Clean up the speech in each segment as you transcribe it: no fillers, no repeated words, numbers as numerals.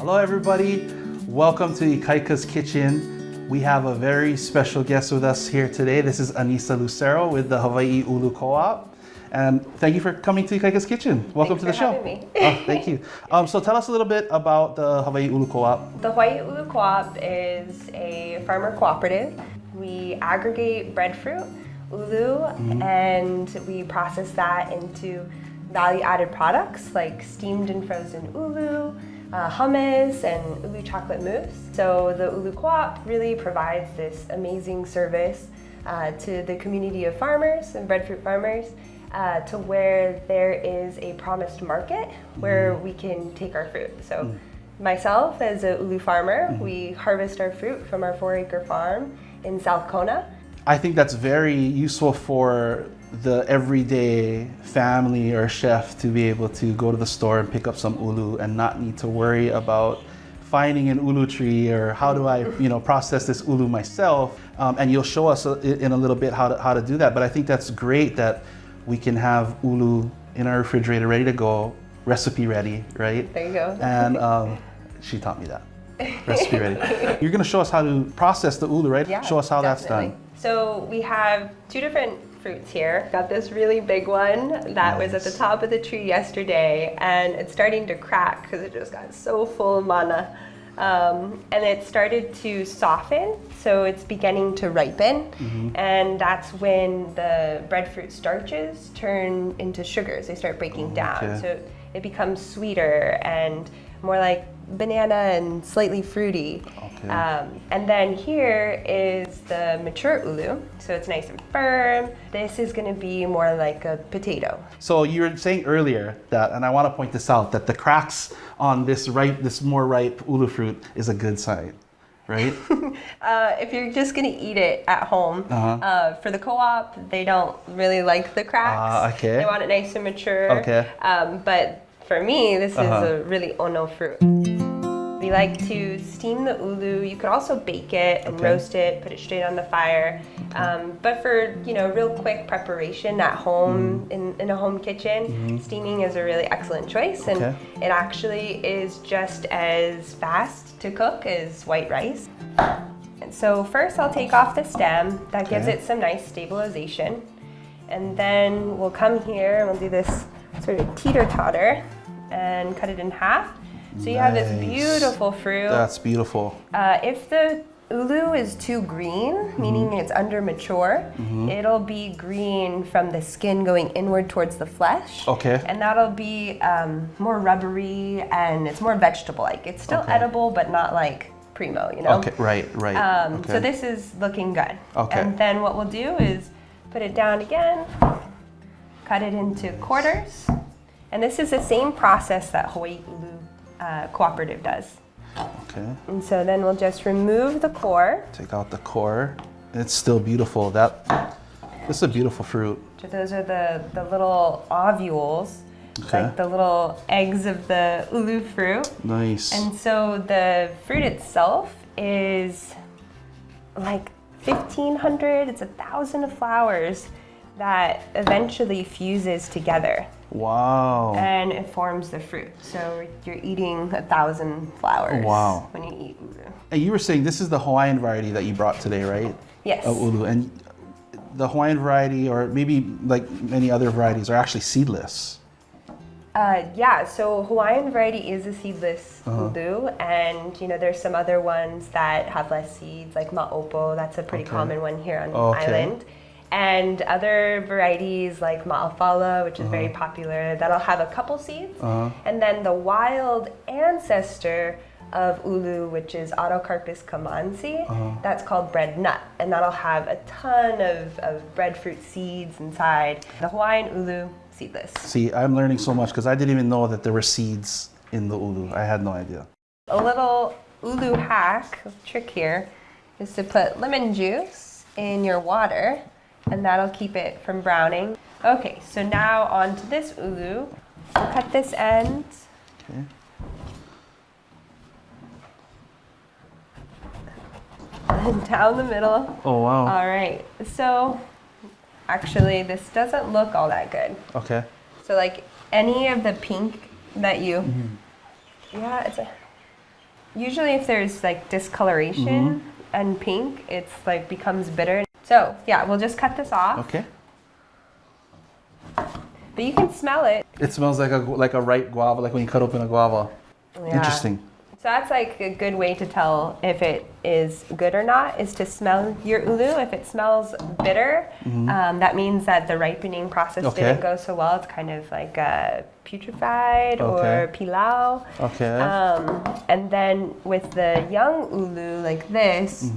Hello everybody, welcome to Ikaika's Kitchen. We have a very special guest with us here today. This is Anissa Lucero with the Hawaii Ulu Co-op. And thank you for coming to Ikaika's Kitchen. Welcome to the show. Thanks for having me. Thank you. So tell us a little bit about the Hawaii Ulu Co-op. The Hawaii Ulu Co-op is a farmer cooperative. We aggregate breadfruit, ulu, and we process that into value-added products like steamed and frozen ulu, hummus, and ulu chocolate mousse. So the Ulu Co-op really provides this amazing service to the community of farmers and breadfruit farmers to where there is a promised market where we can take our fruit. So myself as a ulu farmer, we harvest our fruit from our 4-acre farm in South Kona. I think that's very useful for the everyday family or chef to be able to go to the store and pick up some ulu and not need to worry about finding an ulu tree or how do I, process this ulu myself. And you'll show us in a little bit how to do that. But I think that's great that we can have ulu in our refrigerator ready to go, recipe ready, right? There you go. And she taught me that. Recipe ready. You're going to show us how to process the ulu, right? Yeah, show us how definitely. that's done. So we have two different fruits here. Got this really big one that was at the top of the tree yesterday, and it's starting to crack because it just got so full of mana. And it started to soften, so it's beginning to ripen, and that's when the breadfruit starches turn into sugars. They start breaking down, so it becomes sweeter and more like banana and slightly fruity. And then here is the mature ulu, so it's nice and firm. This is going to be more like a potato. So you were saying earlier that, and I want to point this out, that the cracks on this more ripe ulu fruit is a good sign, right? If you're just going to eat it at home, for the co-op, they don't really like the cracks. They want it nice and mature. But for me, this is a really ono fruit. We like to steam the ulu. You could also bake it and roast it, put it straight on the fire. But for real quick preparation at home in a home kitchen, steaming is a really excellent choice, and it actually is just as fast to cook as white rice. And so first I'll take off the stem. That gives it some nice stabilization. And then we'll come here and we'll do this sort of teeter-totter and cut it in half. So you have this beautiful fruit. That's beautiful. If the ulu is too green, meaning it's under mature, it'll be green from the skin going inward towards the flesh. And that'll be more rubbery and it's more vegetable-like. It's still edible, but not like primo, Right. So this is looking good. And then what we'll do is put it down again, cut it into quarters. And this is the same process that Hawaii Ulu Cooperative does. And so then we'll just remove the core. Take out the core. It's still beautiful. This is a beautiful fruit. So those are the little ovules, like the little eggs of the ulu fruit. Nice. And so the fruit itself is like 1,500. It's 1,000 of flowers that eventually fuses together. Wow. And it forms the fruit. So you're eating 1,000 flowers when you eat ulu. And you were saying this is the Hawaiian variety that you brought today, right? Yes. Of ulu. And the Hawaiian variety, or maybe like many other varieties, are actually seedless. So Hawaiian variety is a seedless ulu, and there's some other ones that have less seeds, like ma'opo. That's a pretty common one here on the island. And other varieties like ma'afala, which is very popular, that'll have a couple seeds. And then the wild ancestor of ulu, which is Autocarpus camansi, that's called bread nut, and that'll have a ton of breadfruit seeds inside. The Hawaiian ulu, seedless. See, I'm learning so much because I didn't even know that there were seeds in the ulu. I had no idea. A little ulu hack, trick here, is to put lemon juice in your water, and that'll keep it from browning. Okay, so now on to this ulu. We'll cut this end. And down the middle. Oh, wow. All right, so actually this doesn't look all that good. So like any of the pink that you, Usually if there's like discoloration and pink, it's like becomes bitter. So yeah, we'll just cut this off. Okay. But you can smell it. It smells like a ripe guava, like when you cut open a guava. Yeah. Interesting. So that's like a good way to tell if it is good or not, is to smell your ulu. If it smells bitter, that means that the ripening process didn't go so well. It's kind of like putrefied or pilau. Okay. And then with the young ulu like this,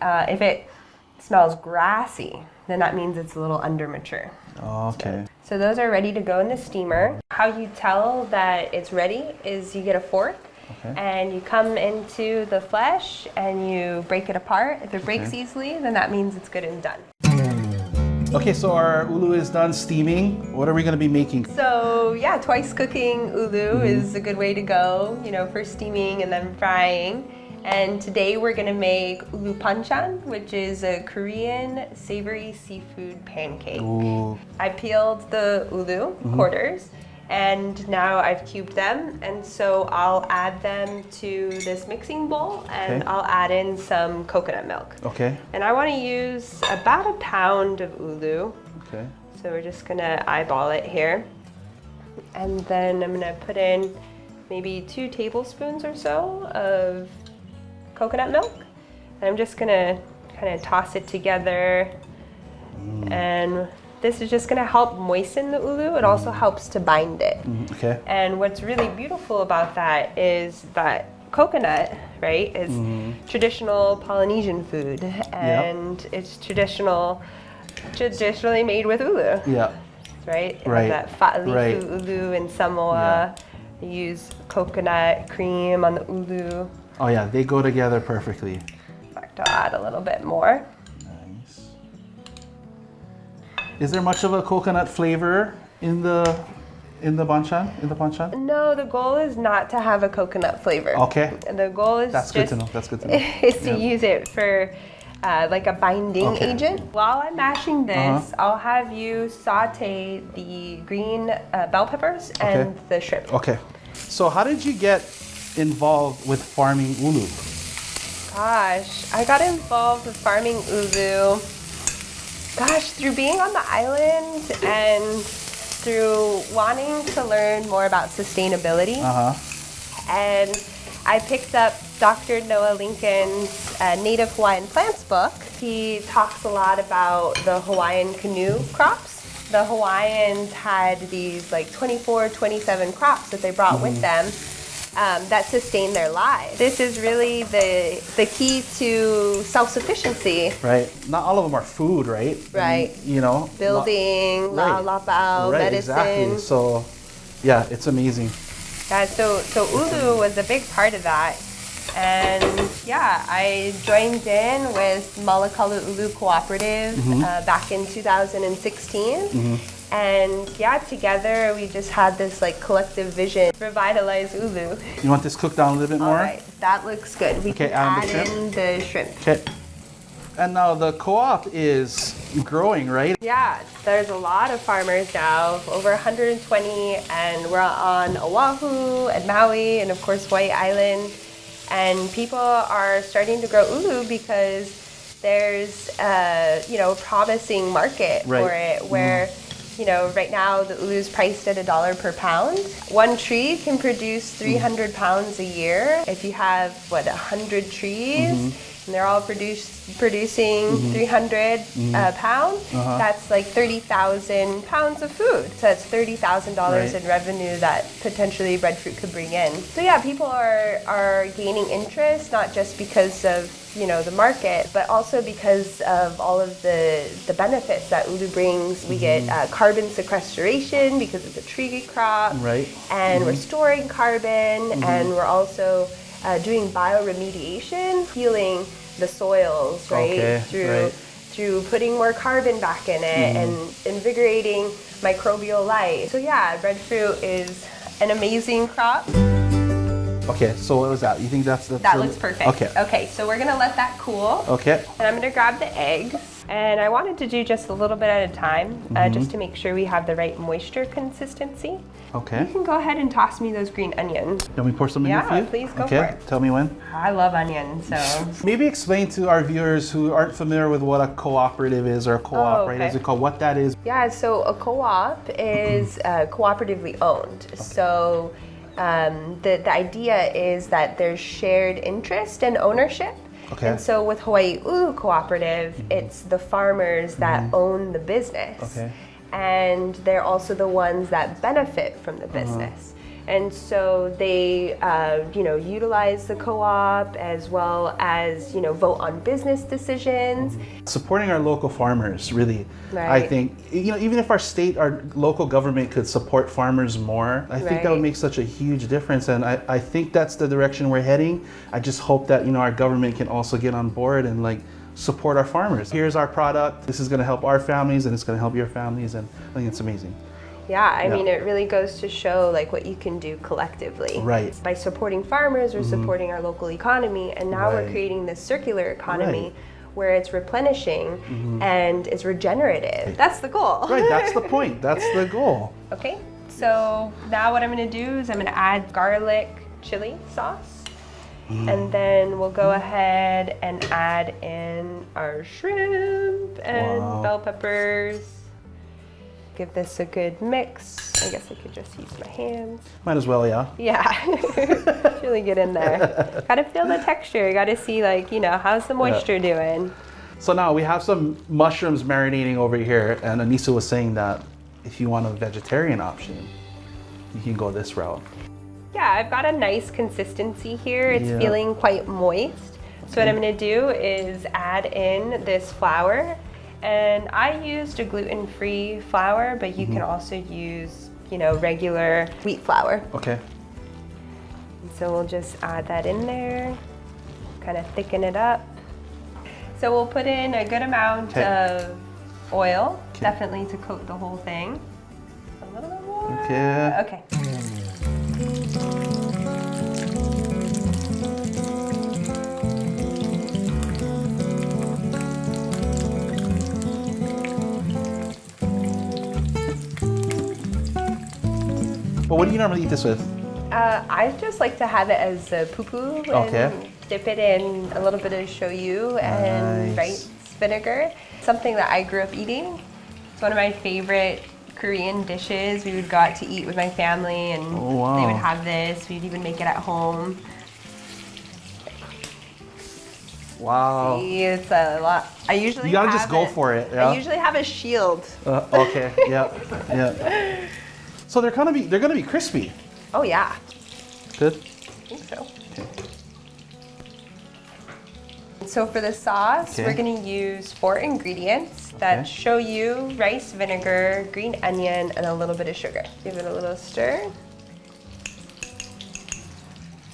if it smells grassy, then that means it's a little under mature. Okay. So those are ready to go in the steamer. How you tell that it's ready is you get a fork. Okay. And you come into the flesh and you break it apart. If it breaks easily, then that means it's good and done. Okay, so our ulu is done steaming. What are we going to be making? So yeah, twice cooking ulu is a good way to go, you know, for steaming and then frying. And today we're going to make Ulu Pajeon, which is a Korean savory seafood pancake. Ooh. I peeled the ulu quarters. And now I've cubed them, and so I'll add them to this mixing bowl, and I'll add in some coconut milk. Okay. And I want to use about a pound of ulu. Okay. So we're just gonna eyeball it here. And then I'm gonna put in maybe 2 tablespoons or so of coconut milk. And I'm just gonna kind of toss it together. And this is just going to help moisten the ulu. It also helps to bind it. Okay. And what's really beautiful about that is that coconut, right, is traditional Polynesian food, and it's traditionally made with ulu. Yeah. Right? That fa'alifu ulu in Samoa. They use coconut cream on the ulu. Oh yeah, they go together perfectly. In fact, I'll add a little bit more. Is there much of a coconut flavor in the banchan? No, the goal is not to have a coconut flavor. Okay. The goal is That's good to know. Is to use it for like a binding agent. While I'm mashing this, I'll have you saute the green bell peppers and the shrimp. Okay. So how did you get involved with farming ulu? Gosh, I got involved with farming ulu. Gosh, through being on the island and through wanting to learn more about sustainability. And I picked up Dr. Noah Lincoln's Native Hawaiian Plants book. He talks a lot about the Hawaiian canoe crops. The Hawaiians had these like 24, 27 crops that they brought with them that sustain their lives. This is really the key to self-sufficiency. Right. Not all of them are food, right? Right. And, you know. Building, lapao, medicine. Exactly. So, yeah, it's amazing. Yeah, so ulu was a big part of that. And yeah, I joined in with Malakalu Ulu Cooperative back in 2016. And yeah, together we just had this like collective vision, revitalize ulu. You want this cooked down a little bit more? All right, that looks good. We can add in the shrimp. Okay. And now the co-op is growing, right? Yeah, there's a lot of farmers now, over 120, and we're on Oahu and Maui and of course Hawaii Island. And people are starting to grow ulu because there's a promising market for it where right now the ulu is priced at $1 per pound. One tree can produce 300 pounds a year. If you have 100 trees and they're all producing 300 pounds, that's like 30,000 pounds of food. So that's $30,000 in revenue that potentially breadfruit could bring in. So yeah, people are gaining interest, not just because of the market, but also because of all of the benefits that ulu brings. We get carbon sequestration because it's a tree crop, and we're storing carbon, and we're also doing bioremediation, healing the soils, through putting more carbon back in it and invigorating microbial life. So yeah, breadfruit is an amazing crop. Okay, so what was that? You think that looks perfect. Okay. Okay, so we're gonna let that cool. Okay. And I'm gonna grab the eggs. And I wanted to do just a little bit at a time, just to make sure we have the right moisture consistency. Okay. You can go ahead and toss me those green onions. Let me pour some in here for you? Yeah, please go for it. Tell me when. I love onions, so. Maybe explain to our viewers who aren't familiar with what a cooperative is or a co-op, right? As we call what that is. Yeah, so a co-op is cooperatively owned. Okay. So the idea is that there's shared interest and ownership. Okay. And so with Hawaii Ulu Cooperative, it's the farmers that own the business. Okay. And they're also the ones that benefit from the business. And so they, utilize the co-op as well as, vote on business decisions. Supporting our local farmers, really. Right. I think, even if our local government could support farmers more, I think that would make such a huge difference. And I think that's the direction we're heading. I just hope that, our government can also get on board and support our farmers. Here's our product. This is going to help our families and it's going to help your families. And I think it's amazing. Yeah, I mean, it really goes to show what you can do collectively. Right. By supporting farmers, we're supporting our local economy, and now we're creating this circular economy where it's replenishing and it's regenerative. Right. That's the goal. Right, that's the point. That's the goal. Okay, so now what I'm gonna do is I'm gonna add garlic chili sauce. And then we'll go ahead and add in our shrimp and bell peppers. Give this a good mix. I guess I could just use my hands. Might as well, yeah. Yeah, really get in there. Gotta feel the texture. Gotta see how's the moisture doing. So now we have some mushrooms marinating over here, and Anissa was saying that if you want a vegetarian option, you can go this route. Yeah, I've got a nice consistency here. It's feeling quite moist. So what I'm gonna do is add in this flour. And I used a gluten-free flour, but you can also use, regular wheat flour. Okay. And so we'll just add that in there, kind of thicken it up. So we'll put in a good amount of oil, definitely to coat the whole thing. A little bit more. Okay. But what do you normally eat this with? I just like to have it as a poo-poo and dip it in a little bit of shoyu and rice vinegar. Something that I grew up eating. It's one of my favorite Korean dishes. We would go out to eat with my family and they would have this. We'd even make it at home. Wow. See, it's a lot. You gotta just go for it. Yeah? I usually have a shield. Okay, yeah. So they're gonna be crispy. Oh yeah. Good. I think so. Okay. So for the sauce, we're gonna use 4 ingredients. That's shoyu, rice vinegar, green onion, and a little bit of sugar. Give it a little stir.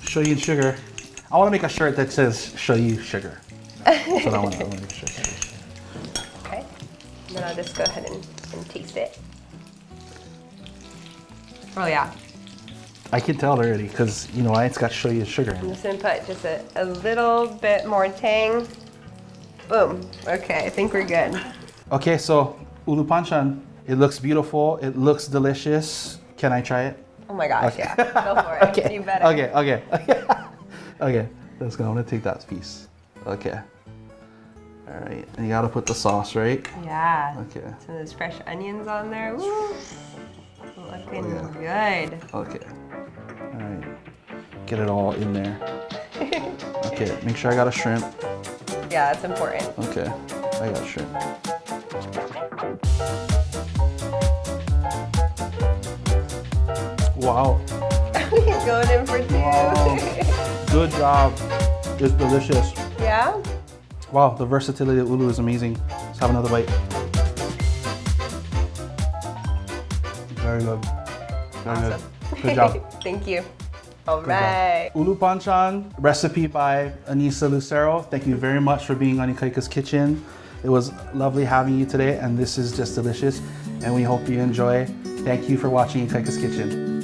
Shoyu and sugar. I want to make a shirt that says shoyu sugar. That's what I want to make a shirt. Okay. And then I'll just go ahead and taste it. Oh yeah. I can tell already because why it's got shoyu sugar in it. I'm just gonna put just a little bit more tang. Boom. Okay, I think we're good. Okay, so Ulu Pajeon, it looks beautiful. It looks delicious. Can I try it? Oh my gosh, yeah. Go for it. Okay. You better. Okay. Okay. Let's go. I'm gonna take that piece. Okay. All right, and you gotta put the sauce, right? Yeah. Okay. Some of those fresh onions on there. Woo. Looking good. Okay. All right. Get it all in there. Okay. Make sure I got a shrimp. Yeah, that's important. Okay. I got shrimp. Wow. You're going in for 2. Wow. Good job. It's delicious. Yeah? Wow, the versatility of ulu is amazing. Let's have another bite. Very good. Very awesome. Good. Good job. Thank you. All right. Ulu Pajeon, recipe by Anissa Lucero. Thank you very much for being on Ikaika's Kitchen. It was lovely having you today, and this is just delicious, and we hope you enjoy. Thank you for watching Ikaika's Kitchen.